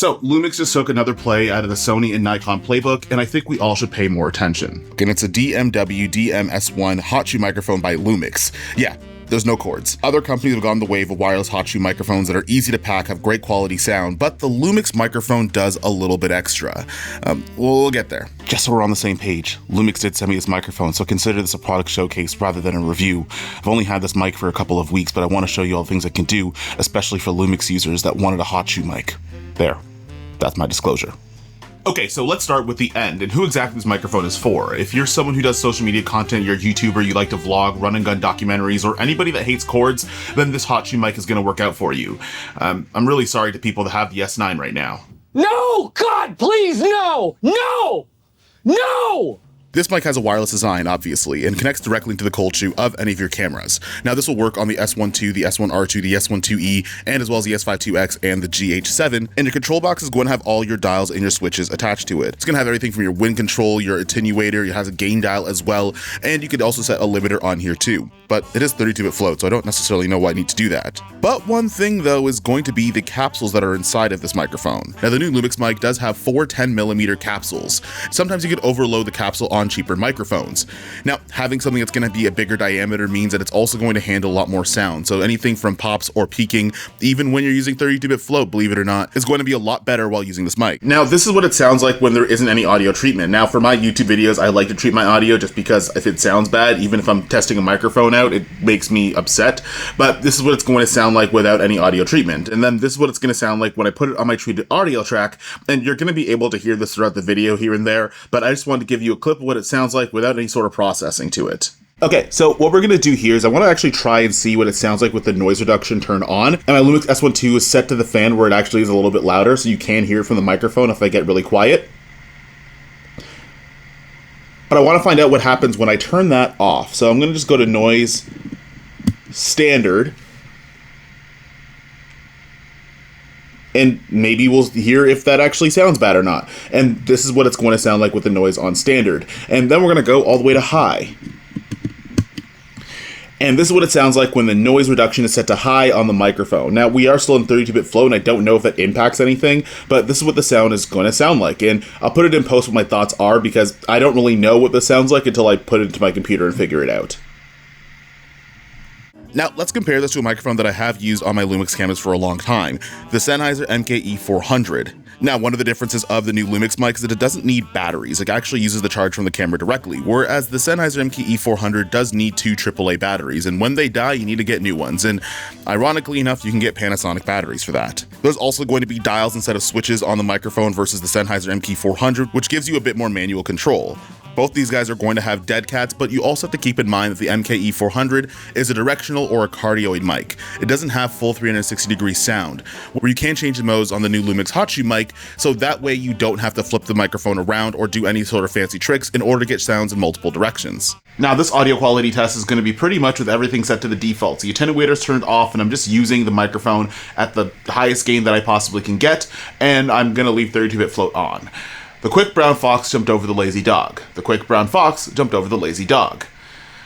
So Lumix just took another play out of the Sony and Nikon playbook, and I think we all should pay more attention. And it's a DMW DMS1 hotshoe microphone by Lumix. Yeah, there's no cords. Other companies have gone the wave of wireless hotshoe microphones that are easy to pack, have great quality sound, but the Lumix microphone does a little bit extra. We'll get there. Just so we're on the same page, Lumix did send me this microphone, so consider this a product showcase rather than a review. I've only had this mic for a couple of weeks, but I want to show you all the things it can do, especially for Lumix users that wanted a hotshoe mic. There, that's my disclosure. Okay, so let's start with the end and who exactly this microphone is for. If you're someone who does social media content, you're a YouTuber, you like to vlog, run and gun documentaries, or anybody that hates cords, then this hotshoe mic is going to work out for you. I'm really sorry to people that have the S9 right now. No! God, please, no! No! No! This mic has a wireless design, obviously, and connects directly to the cold shoe of any of your cameras. Now, this will work on the S1 II, the S1 R2, the S1 IIe, and as well as the S5 IIX and the GH7. And your control box is going to have all your dials and your switches attached to it. It's going to have everything from your wind control, your attenuator, it has a gain dial as well, and you could also set a limiter on here too. But it is 32-bit float, so I don't necessarily know why I need to do that. But one thing though is going to be the capsules that are inside of this microphone. Now, the new Lumix mic does have 4 10mm capsules. Sometimes you could overload the capsule on cheaper microphones. Now, having something that's going to be a bigger diameter means that it's also going to handle a lot more sound. So anything from pops or peaking, even when you're using 32-bit float, believe it or not, is going to be a lot better while using this mic. Now, this is what it sounds like when there isn't any audio treatment. Now, for my YouTube videos, I like to treat my audio just because if it sounds bad, even if I'm testing a microphone out, it makes me upset. But this is what it's going to sound like without any audio treatment. And then this is what it's going to sound like when I put it on my treated audio track. And you're going to be able to hear this throughout the video here and there, but I just wanted to give you a clip of what it sounds like without any sort of processing to it. Okay, so what we're going to do here is I want to actually try and see what it sounds like with the noise reduction turned on. And my Lumix S1 II is set to the fan where it actually is a little bit louder, so you can hear it from the microphone if I get really quiet. But I want to find out what happens when I turn that off. So I'm going to just go to noise, standard, and maybe we'll hear if that actually sounds bad or not. And this is what it's going to sound like with the noise on standard. And then we're going to go all the way to high. And this is what it sounds like when the noise reduction is set to high on the microphone. Now, we are still in 32-bit flow, and I don't know if that impacts anything, but this is what the sound is going to sound like. And I'll put it in post what my thoughts are, because I don't really know what this sounds like until I put it into my computer and figure it out. Now, let's compare this to a microphone that I have used on my Lumix cameras for a long time, the Sennheiser MKE400. Now, one of the differences of the new Lumix mic is that it doesn't need batteries. It actually uses the charge from the camera directly, whereas the Sennheiser MKE400 does need 2 AAA batteries, and when they die, you need to get new ones, and ironically enough, you can get Panasonic batteries for that. There's also going to be dials instead of switches on the microphone versus the Sennheiser MKE400, which gives you a bit more manual control. Both these guys are going to have dead cats, but you also have to keep in mind that the MKE400 is a directional or a cardioid mic. It doesn't have full 360-degree sound, where you can change the modes on the new Lumix hotshoe mic, so that way you don't have to flip the microphone around or do any sort of fancy tricks in order to get sounds in multiple directions. Now, this audio quality test is going to be pretty much with everything set to the defaults. The attenuator's turned off, and I'm just using the microphone at the highest gain that I possibly can get, and I'm going to leave 32-bit float on. The quick brown fox jumped over the lazy dog. The quick brown fox jumped over the lazy dog.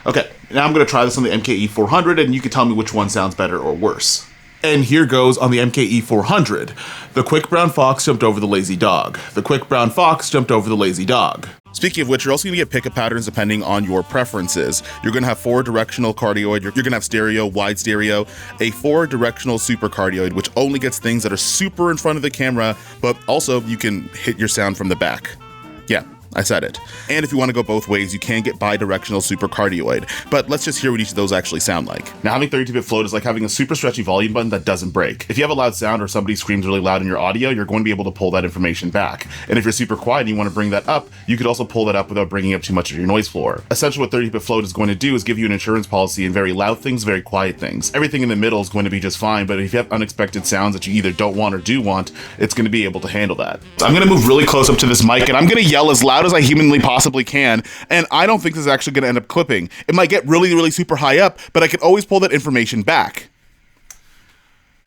Okay, now I'm going to try this on the MKE400, and you can tell me which one sounds better or worse. And here goes on the MKE400. The quick brown fox jumped over the lazy dog. The quick brown fox jumped over the lazy dog. Speaking of which, you're also going to get pickup patterns depending on your preferences. You're going to have 4 directional cardioid, you're going to have stereo, wide stereo, a 4 directional super cardioid, which only gets things that are super in front of the camera, but also you can hit your sound from the back. Yeah, I said it. And if you want to go both ways, you can get bi-directional super cardioid, but let's just hear what each of those actually sound like. Now, having 32-bit float is like having a super stretchy volume button that doesn't break. If you have a loud sound or somebody screams really loud in your audio, you're going to be able to pull that information back. And if you're super quiet and you want to bring that up, you could also pull that up without bringing up too much of your noise floor. Essentially, what 30-bit float is going to do is give you an insurance policy in very loud things, very quiet things. Everything in the middle is going to be just fine, but if you have unexpected sounds that you either don't want or do want, it's going to be able to handle that. So I'm going to move really close up to this mic, and I'm going to yell as loud as I humanly possibly can, and I don't think this is actually going to end up clipping. It might get really, really super high up, but I can always pull that information back.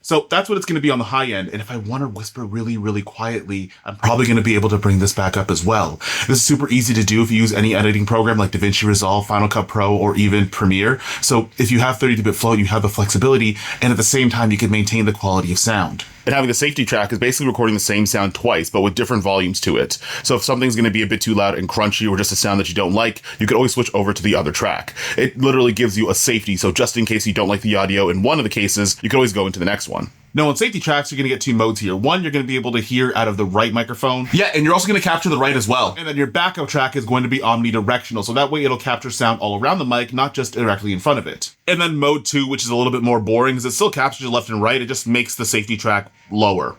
So that's what it's going to be on the high end, and if I want to whisper really, really quietly, I'm probably going to be able to bring this back up as well. This is super easy to do if you use any editing program like DaVinci Resolve, Final Cut Pro, or even Premiere. So if you have 32-bit float, you have the flexibility, and at the same time, you can maintain the quality of sound. And having the safety track is basically recording the same sound twice, but with different volumes to it. So if something's going to be a bit too loud and crunchy or just a sound that you don't like, you could always switch over to the other track. It literally gives you a safety, so just in case you don't like the audio in one of the cases, you can always go into the next one. Now, on safety tracks, you're going to get two modes here. One, you're going to be able to hear out of the right microphone. Yeah, and you're also going to capture the right as well. And then your backup track is going to be omnidirectional, so that way it'll capture sound all around the mic, not just directly in front of it. And then mode 2, which is a little bit more boring, is it still captures your left and right, it just makes the safety track lower.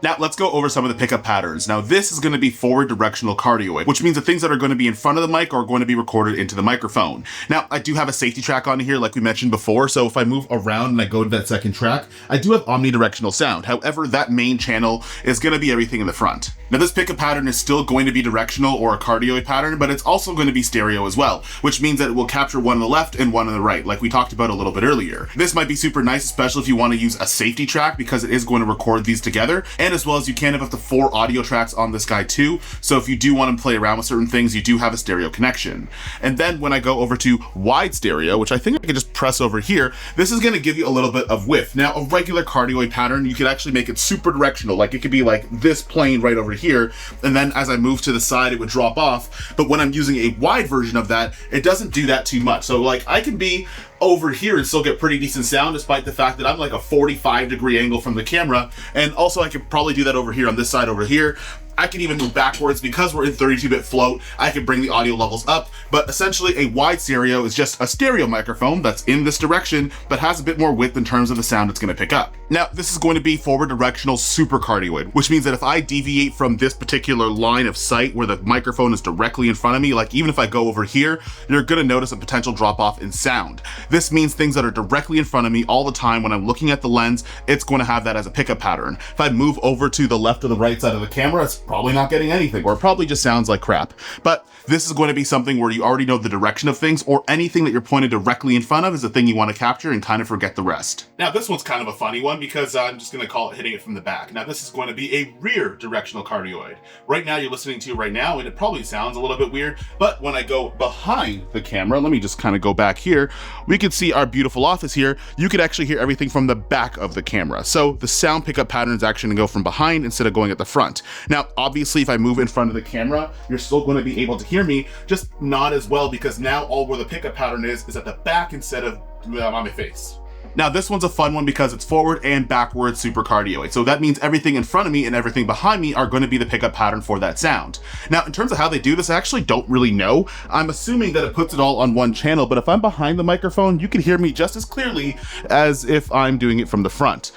Now, let's go over some of the pickup patterns. Now, this is going to be forward directional cardioid, which means the things that are going to be in front of the mic are going to be recorded into the microphone. Now, I do have a safety track on here, like we mentioned before, so if I move around and I go to that second track, I do have omnidirectional sound. However, that main channel is going to be everything in the front. Now, this pickup pattern is still going to be directional or a cardioid pattern, but it's also going to be stereo as well, which means that it will capture one on the left and one on the right, like we talked about a little bit earlier. This might be super nice, especially if you want to use a safety track, because it is going to record these together, and as well as you can have up to 4 audio tracks on this guy too, so if you do want to play around with certain things, you do have a stereo connection. And then when I go over to wide stereo, which I think I can just press over here, this is going to give you a little bit of width. Now, a regular cardioid pattern, you could actually make it super directional, like it could be like this plane right over here, and then as I move to the side, it would drop off. But when I'm using a wide version of that, it doesn't do that too much. So like I can be over here and still get pretty decent sound, despite the fact that I'm like a 45-degree angle from the camera. And also I could probably do that over here on this side over here. I can even move backwards because we're in 32-bit float. I can bring the audio levels up, but essentially a wide stereo is just a stereo microphone that's in this direction, but has a bit more width in terms of the sound it's going to pick up. Now, this is going to be forward directional super cardioid, which means that if I deviate from this particular line of sight where the microphone is directly in front of me, like even if I go over here, you're going to notice a potential drop off in sound. This means things that are directly in front of me all the time when I'm looking at the lens, it's going to have that as a pickup pattern. If I move over to the left or the right side of the camera, it's probably not getting anything, or it probably just sounds like crap. But this is going to be something where you already know the direction of things, or anything that you're pointed directly in front of is the thing you want to capture and kind of forget the rest. Now, this one's kind of a funny one because I'm just going to call it hitting it from the back. Now, this is going to be a rear directional cardioid. Right now, you're listening to right now, and it probably sounds a little bit weird, but when I go behind the camera, let me just kind of go back here, we can see our beautiful office here. You could actually hear everything from the back of the camera. So the sound pickup pattern is actually going to go from behind instead of going at the front. Now, obviously, if I move in front of the camera, you're still going to be able to hear me, just not as well, because now all where the pickup pattern is at the back instead of on my face. Now, this one's a fun one because it's forward and backward super cardioid. So that means everything in front of me and everything behind me are going to be the pickup pattern for that sound. Now, in terms of how they do this, I actually don't really know. I'm assuming that it puts it all on one channel, but if I'm behind the microphone, you can hear me just as clearly as if I'm doing it from the front.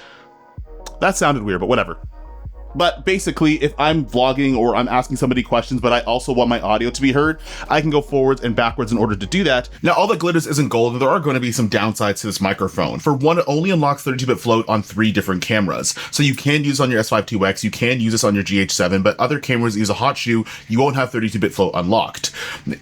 That sounded weird, but whatever. But basically, if I'm vlogging or I'm asking somebody questions, but I also want my audio to be heard, I can go forwards and backwards in order to do that. Now, all that glitters isn't gold, and there are going to be some downsides to this microphone. For one, it only unlocks 32-bit float on 3 different cameras. So you can use it on your S5 IIX, you can use this on your GH7, but other cameras use a hotshoe, you won't have 32-bit float unlocked.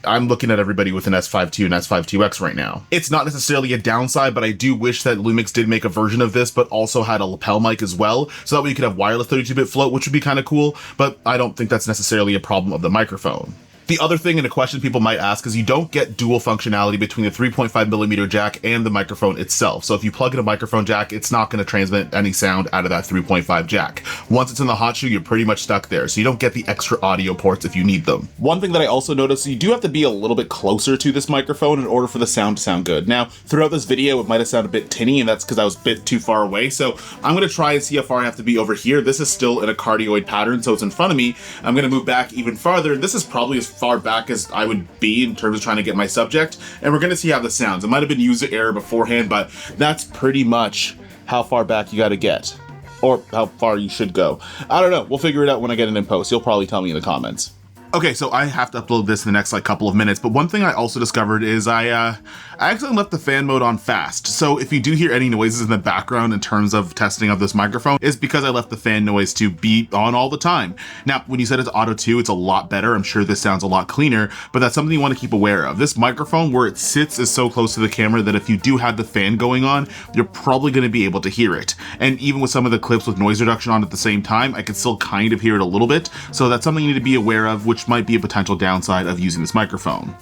I'm looking at everybody with an S5 II and S5 IIX right now. It's not necessarily a downside, but I do wish that Lumix did make a version of this, but also had a lapel mic as well, so that way you could have wireless 32-bit float, which would be kind of cool, but I don't think that's necessarily a problem of the microphone. The other thing and a question people might ask is you don't get dual functionality between the 3.5mm jack and the microphone itself. So if you plug in a microphone jack, it's not going to transmit any sound out of that 3.5 jack. Once it's in the hotshoe, you're pretty much stuck there. So you don't get the extra audio ports if you need them. One thing that I also noticed, you do have to be a little bit closer to this microphone in order for the sound to sound good. Now, throughout this video, it might have sounded a bit tinny, and that's because I was a bit too far away. So I'm going to try and see how far I have to be over here. This is still in a cardioid pattern, so it's in front of me. I'm going to move back even farther, and this is probably as far back as I would be in terms of trying to get my subject, and we're going to see how this sounds. It might have been user error beforehand, but that's pretty much how far back you got to get, or how far you should go. I don't know. We'll figure it out when I get it in post. You'll probably tell me in the comments. Okay, so I have to upload this in the next couple of minutes, but one thing I also discovered is I actually left the fan mode on fast. So if you do hear any noises in the background in terms of testing of this microphone, it's because I left the fan noise to be on all the time. Now, when you set it to auto 2, it's a lot better. I'm sure this sounds a lot cleaner, but that's something you want to keep aware of. This microphone, where it sits, is so close to the camera that if you do have the fan going on, you're probably going to be able to hear it. And even with some of the clips with noise reduction on at the same time, I can still kind of hear it a little bit. So that's something you need to be aware of, which which might be a potential downside of using this microphone.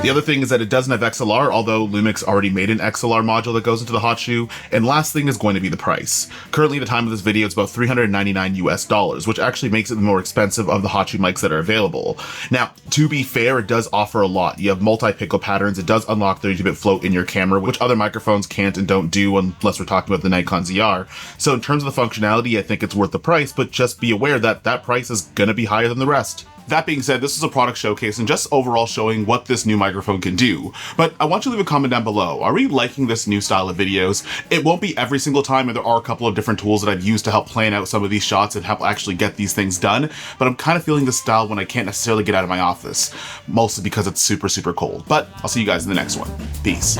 The other thing is that it doesn't have XLR, although Lumix already made an XLR module that goes into the hotshoe. And last thing is going to be the price. Currently, at the time of this video, it's about $399 US, which actually makes it the more expensive of the hotshoe mics that are available. Now, to be fair, it does offer a lot. You have multi-pixel patterns. It does unlock 32-bit float in your camera, which other microphones can't and don't do unless we're talking about the Nikon ZR. So in terms of the functionality, I think it's worth the price, but just be aware that that price is going to be higher than the rest. That being said, this is a product showcase and just overall showing what this new microphone can do. But I want you to leave a comment down below. Are we liking this new style of videos? It won't be every single time, and there are a couple of different tools that I've used to help plan out some of these shots and help actually get these things done. But I'm kind of feeling this style when I can't necessarily get out of my office, mostly because it's super, super cold. But I'll see you guys in the next one. Peace.